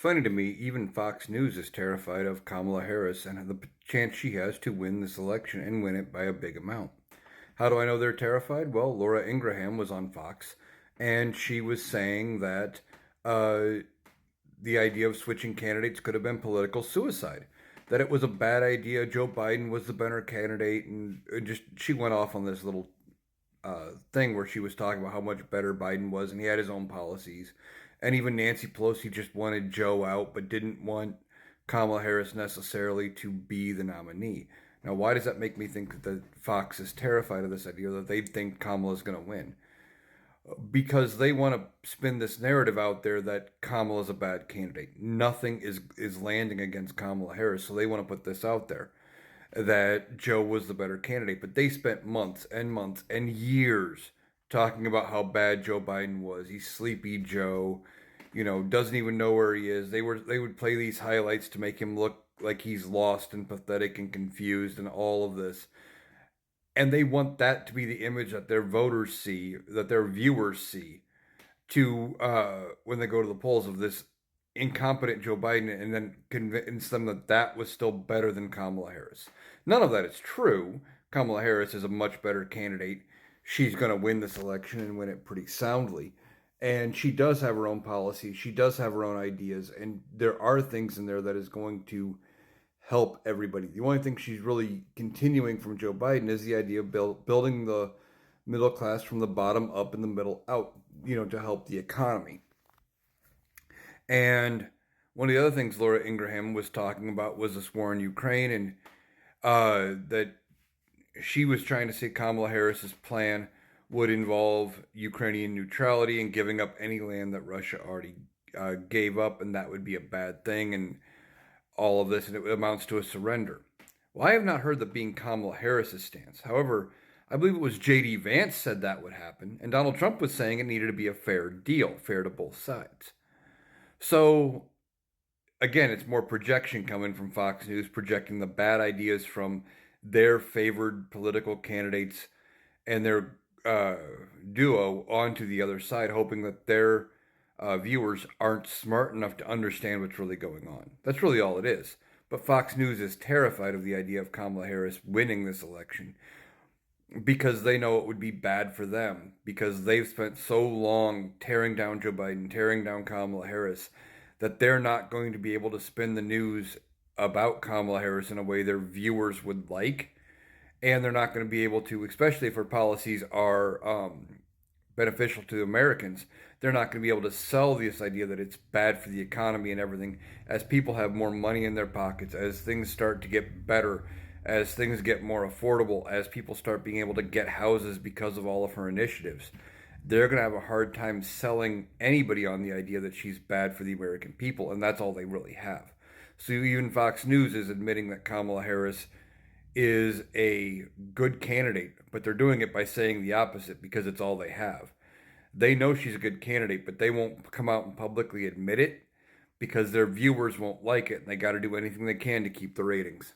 funny to me, even Fox News is terrified of Kamala Harris and the chance she has to win this election and win it by a big amount. How do I know they're terrified? Well, Laura Ingraham was on Fox, and she was saying that uh, the idea of switching candidates could have been political suicide. That it was a bad idea. Joe Biden was the better candidate, and just she went off on this little thing where she was talking about how much better Biden was, and he had his own policies. And even Nancy Pelosi just wanted Joe out, but didn't want Kamala Harris necessarily to be the nominee. Now, why does that make me think that Fox is terrified of this idea that they think Kamala's going to win? Because they want to spin this narrative out there that Kamala's a bad candidate. Nothing is landing against Kamala Harris, so they want to put this out there that Joe was the better candidate. But they spent months and years talking about how bad Joe Biden was. He's sleepy Joe, doesn't even know where he is. They would play these highlights to make him look like he's lost and pathetic and confused and all of this. And they want that to be the image that their voters see, that their viewers see, to when they go to the polls of this incompetent Joe Biden, and then convince them that that was still better than Kamala Harris. None of that is true. Kamala Harris is a much better candidate. She's going to win this election and win it pretty soundly. And she does have her own policies. She does have her own ideas. And there are things in there that is going to help everybody. The only thing she's really continuing from Joe Biden is the idea of building the middle class from the bottom up and the middle out, to help the economy. And one of the other things Laura Ingraham was talking about was this war in Ukraine, and that she was trying to say Kamala Harris's plan would involve Ukrainian neutrality and giving up any land that Russia already gave up, and that would be a bad thing, and all of this, and it amounts to a surrender. Well, I have not heard that being Kamala Harris's stance. However, I believe it was J.D. Vance said that would happen, and Donald Trump was saying it needed to be a fair deal, fair to both sides. So, again, it's more projection coming from Fox News, projecting the bad ideas from their favored political candidates and their duo onto the other side, hoping that their viewers aren't smart enough to understand what's really going on. That's really all it is. But Fox News is terrified of the idea of Kamala Harris winning this election because they know it would be bad for them, because they've spent so long tearing down Joe Biden, tearing down Kamala Harris, that they're not going to be able to spin the news about Kamala Harris in a way their viewers would like. And they're not going to be able to, especially if her policies are beneficial to Americans, they're not going to be able to sell this idea that it's bad for the economy and everything as people have more money in their pockets, as things start to get better, as things get more affordable, as people start being able to get houses because of all of her initiatives. They're going to have a hard time selling anybody on the idea that she's bad for the American people, and that's all they really have. So even Fox News is admitting that Kamala Harris is a good candidate, but they're doing it by saying the opposite because it's all they have. They know she's a good candidate, but they won't come out and publicly admit it because their viewers won't like it, and they got to do anything they can to keep the ratings.